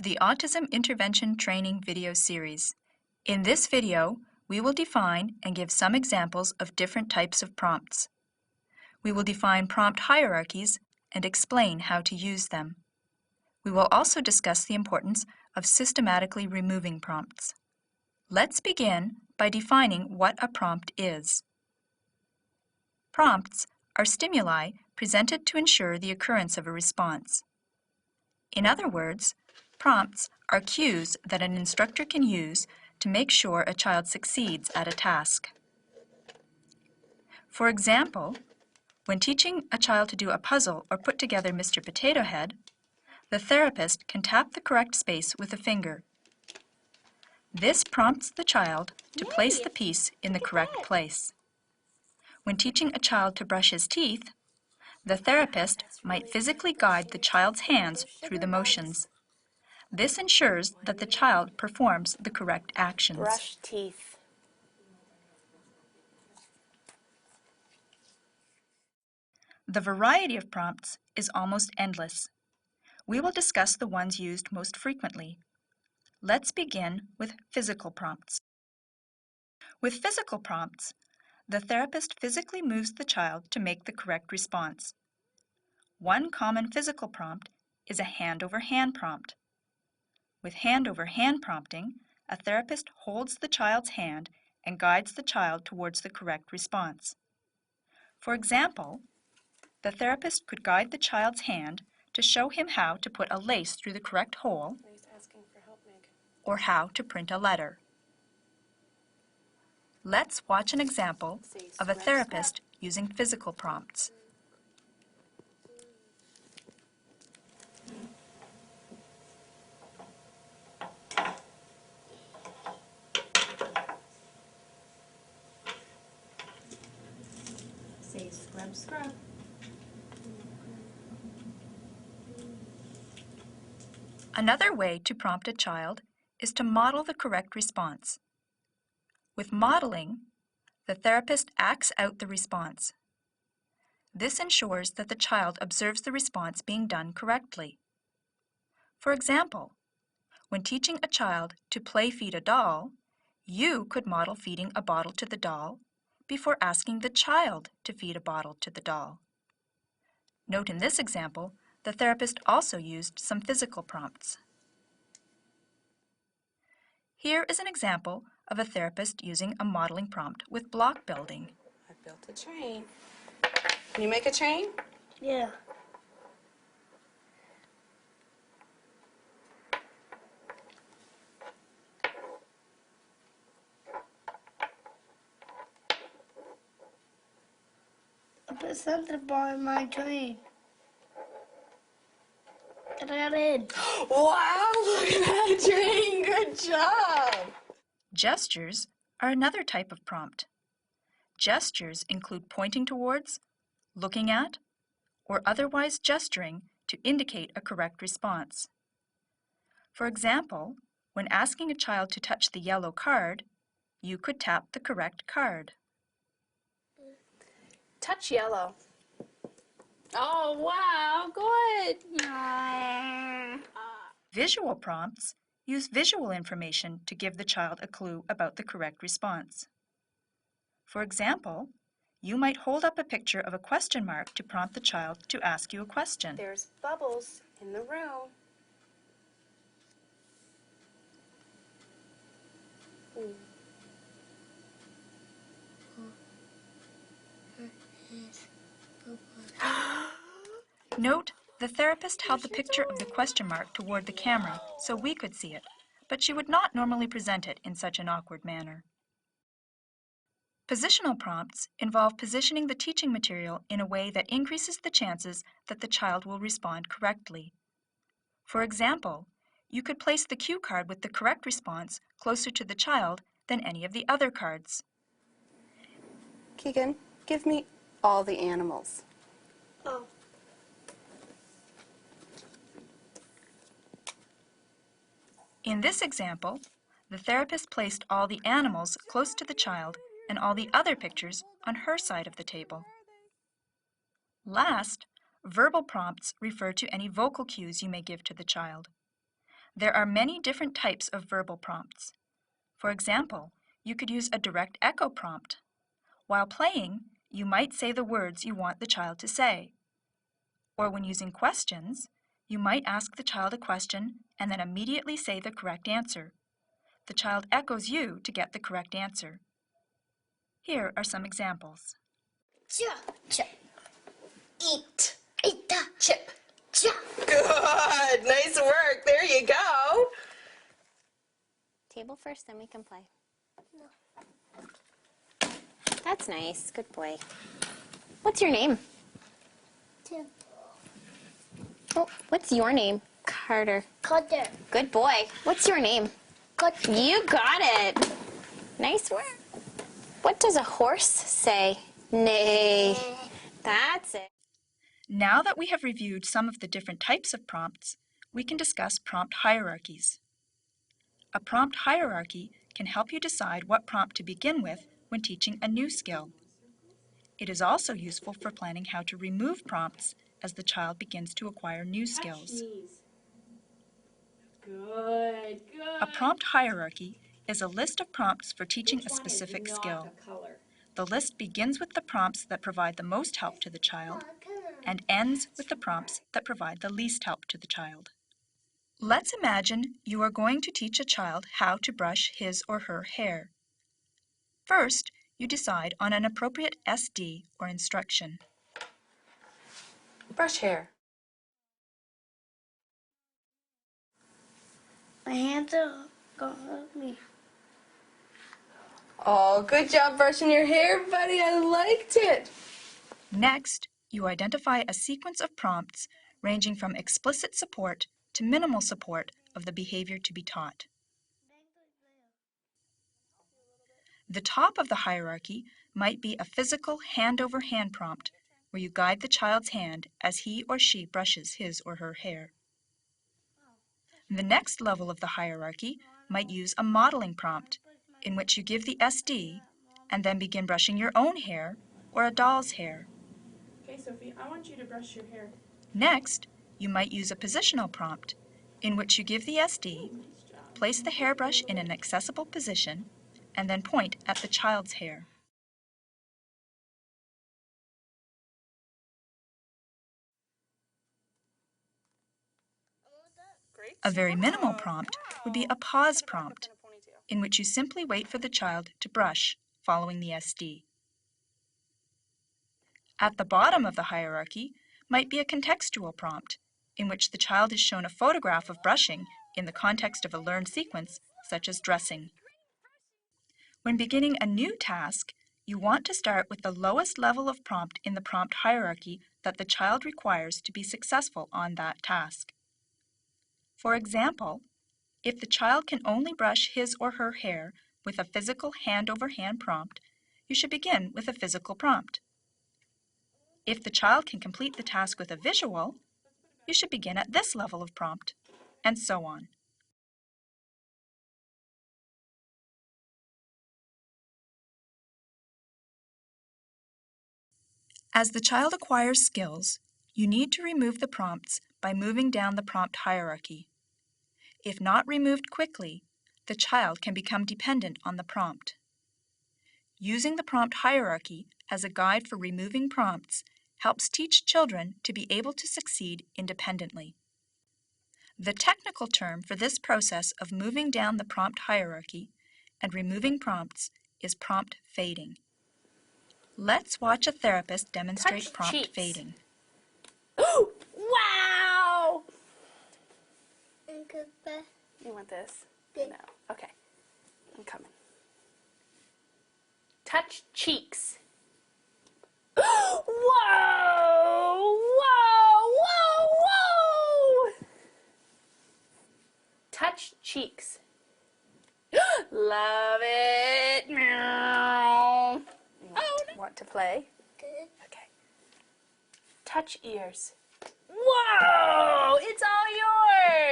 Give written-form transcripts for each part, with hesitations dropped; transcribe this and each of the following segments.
the Autism Intervention Training video series. In this video, we will define and give some examples of different types of prompts. We will define prompt hierarchies and explain how to use them. We will also discuss the importance of systematically removing prompts. Let's begin by defining what a prompt is. Prompts are stimuli presented to ensure the occurrence of a response. In other words, prompts are cues that an instructor can use to make sure a child succeeds at a task. For example, when teaching a child to do a puzzle or put together Mr. Potato Head, the therapist can tap the correct space with a finger. This prompts the child to place the piece in the correct place. When teaching a child to brush his teeth, the therapist might physically guide the child's hands through the motions. This ensures that the child performs the correct actions. Brush teeth. The variety of prompts is almost endless. We will discuss the ones used most frequently. Let's begin with physical prompts. With physical prompts, the therapist physically moves the child to make the correct response. One common physical prompt is a hand-over-hand prompt. With hand-over-hand prompting, a therapist holds the child's hand and guides the child towards the correct response. For example, the therapist could guide the child's hand to show him how to put a lace through the correct hole or how to print a letter. Let's watch an example of a therapist using physical prompts. Say scrub, scrub. Another way to prompt a child is to model the correct response. With modeling, the therapist acts out the response. This ensures that the child observes the response being done correctly. For example, when teaching a child to play feed a doll, you could model feeding a bottle to the doll before asking the child to feed a bottle to the doll. Note in this example, the therapist also used some physical prompts. Here is an example of a therapist using a modeling prompt with block building. I built a train. Can you make a train? Yeah. I put something in my train. And I got in. Wow, look at that train. Good job. Gestures are another type of prompt. Gestures include pointing towards, looking at, or otherwise gesturing to indicate a correct response. For example, when asking a child to touch the yellow card, you could tap the correct card. Touch yellow. Oh, wow, good. Visual prompts use visual information to give the child a clue about the correct response. For example, you might hold up a picture of a question mark to prompt the child to ask you a question. There's bubbles in the room. Note, the therapist held the picture of the question mark toward the camera so we could see it, but she would not normally present it in such an awkward manner. Positional prompts involve positioning the teaching material in a way that increases the chances that the child will respond correctly. For example, you could place the cue card with the correct response closer to the child than any of the other cards. Keegan, give me all the animals. Oh. In this example, the therapist placed all the animals close to the child and all the other pictures on her side of the table. Last, verbal prompts refer to any vocal cues you may give to the child. There are many different types of verbal prompts. For example, you could use a direct echo prompt. While playing, you might say the words you want the child to say. Or when using questions, you might ask the child a question and then immediately say the correct answer. The child echoes you to get the correct answer. Here are some examples. Chip. Eat. Eat. Chip. Chip. Good. Nice work. There you go. Table first, then we can play. That's nice. Good boy. What's your name? Tim. Oh, what's your name? Carter. Cutter. Good boy. What's your name? Cutter. You got it. Nice work. What does a horse say? Neigh. That's it. Now that we have reviewed some of the different types of prompts, we can discuss prompt hierarchies. A prompt hierarchy can help you decide what prompt to begin with when teaching a new skill. It is also useful for planning how to remove prompts as the child begins to acquire new skills. Good. A prompt hierarchy is a list of prompts for teaching a specific skill. The list begins with the prompts that provide the most help to the child and ends with the prompts that provide the least help to the child. Let's imagine you are going to teach a child how to brush his or her hair. First, you decide on an appropriate SD or instruction. Brush hair. My hands are gonna hurt me. Oh, good job brushing your hair, buddy. I liked it. Next, you identify a sequence of prompts ranging from explicit support to minimal support of the behavior to be taught. The top of the hierarchy might be a physical hand-over-hand prompt where you guide the child's hand as he or she brushes his or her hair. The next level of the hierarchy might use a modeling prompt in which you give the SD and then begin brushing your own hair or a doll's hair. Okay, Sophie, I want you to brush your hair. Next, you might use a positional prompt in which you give the SD, place the hairbrush in an accessible position, and then point at the child's hair. A very minimal prompt would be a pause prompt, in which you simply wait for the child to brush following the SD. At the bottom of the hierarchy might be a contextual prompt, in which the child is shown a photograph of brushing in the context of a learned sequence, such as dressing. When beginning a new task, you want to start with the lowest level of prompt in the prompt hierarchy that the child requires to be successful on that task. For example, if the child can only brush his or her hair with a physical hand-over-hand prompt, you should begin with a physical prompt. If the child can complete the task with a visual, you should begin at this level of prompt, and so on. As the child acquires skills, you need to remove the prompts by moving down the prompt hierarchy. If not removed quickly, the child can become dependent on the prompt. Using the prompt hierarchy as a guide for removing prompts helps teach children to be able to succeed independently. The technical term for this process of moving down the prompt hierarchy and removing prompts is prompt fading. Let's watch a therapist demonstrate Touch prompt cheeks. fading. Wow! You want this? Yeah. No. Okay. I'm coming. Touch cheeks. Whoa! Whoa! Whoa! Whoa! Touch cheeks. Love it. Meow. Want to play? Okay. Touch ears. Whoa! It's all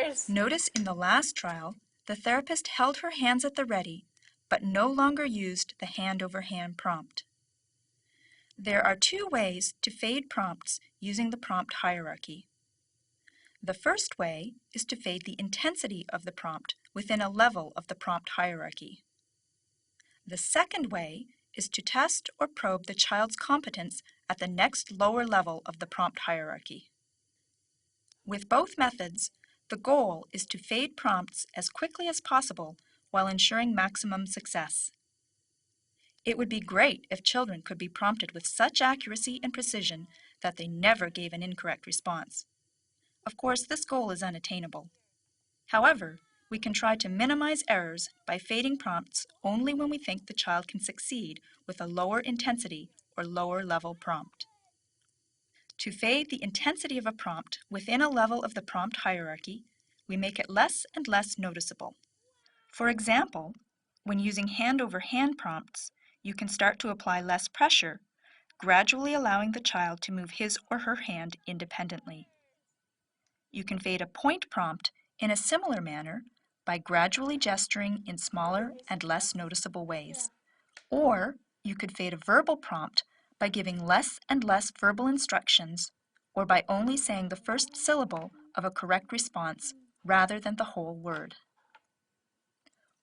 yours! Notice in the last trial, the therapist held her hands at the ready, but no longer used the hand-over-hand prompt. There are two ways to fade prompts using the prompt hierarchy. The first way is to fade the intensity of the prompt within a level of the prompt hierarchy. The second way is to test or probe the child's competence at the next lower level of the prompt hierarchy. With both methods, the goal is to fade prompts as quickly as possible while ensuring maximum success. It would be great if children could be prompted with such accuracy and precision that they never gave an incorrect response. Of course, this goal is unattainable. However, we can try to minimize errors by fading prompts only when we think the child can succeed with a lower intensity or lower level prompt. To fade the intensity of a prompt within a level of the prompt hierarchy, we make it less and less noticeable. For example, when using hand-over-hand prompts, you can start to apply less pressure, gradually allowing the child to move his or her hand independently. You can fade a point prompt in a similar manner by gradually gesturing in smaller and less noticeable ways. Or you could fade a verbal prompt by giving less and less verbal instructions, or by only saying the first syllable of a correct response rather than the whole word.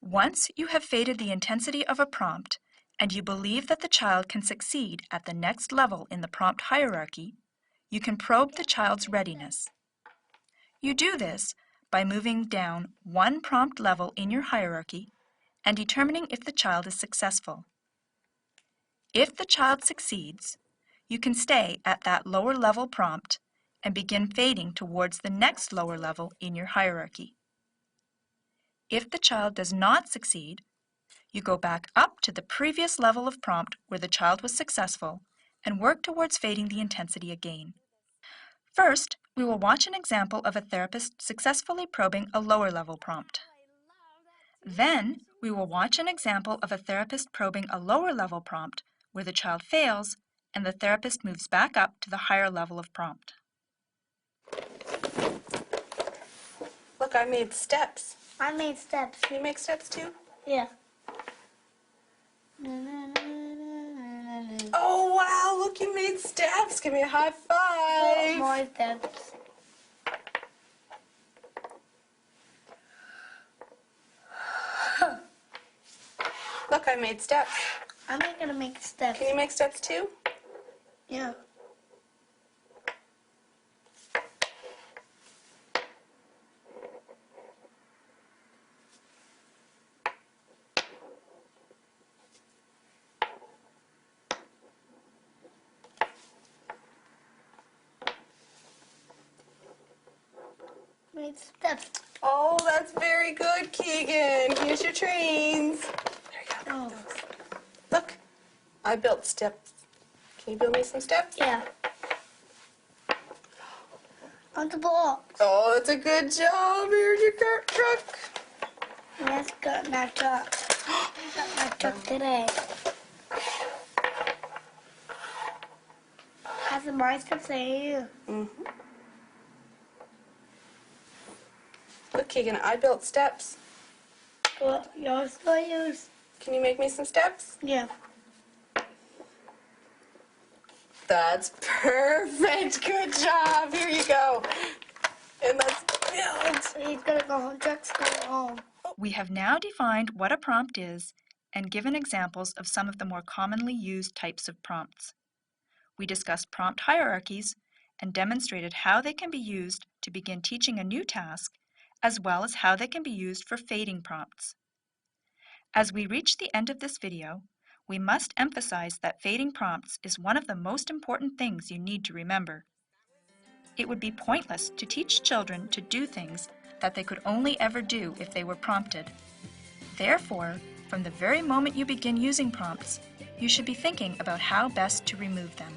Once you have faded the intensity of a prompt and you believe that the child can succeed at the next level in the prompt hierarchy, you can probe the child's readiness. You do this by moving down one prompt level in your hierarchy and determining if the child is successful. If the child succeeds, you can stay at that lower level prompt and begin fading towards the next lower level in your hierarchy. If the child does not succeed, you go back up to the previous level of prompt where the child was successful and work towards fading the intensity again. First, we will watch an example of a therapist successfully probing a lower level prompt. Then, we will watch an example of a therapist probing a lower level prompt where the child fails and the therapist moves back up to the higher level of prompt. Look, I made steps. I made steps. Can you make steps too? Yeah. Oh, wow, look, you made steps. Give me a high five. More steps. Look, I made steps. I'm not gonna make steps. Can you make steps too? Yeah. Made steps. Oh, that's very good, Keegan. Here's your trains. There you go. Oh. Look, I built steps. Can you build me some steps? Yeah. On the ball. Oh, that's a good job. Here's your truck. Let's got my truck. I got my truck today. Has a nice to say you. Mm-hmm. Look, Keegan, I built steps. What yours do I use? Can you make me some steps? Yeah. That's perfect. Good job. Here you go. And let's build. He's gonna go home. Truck's going home. We have now defined what a prompt is and given examples of some of the more commonly used types of prompts. We discussed prompt hierarchies and demonstrated how they can be used to begin teaching a new task, as well as how they can be used for fading prompts. As we reach the end of this video, we must emphasize that fading prompts is one of the most important things you need to remember. It would be pointless to teach children to do things that they could only ever do if they were prompted. Therefore, from the very moment you begin using prompts, you should be thinking about how best to remove them.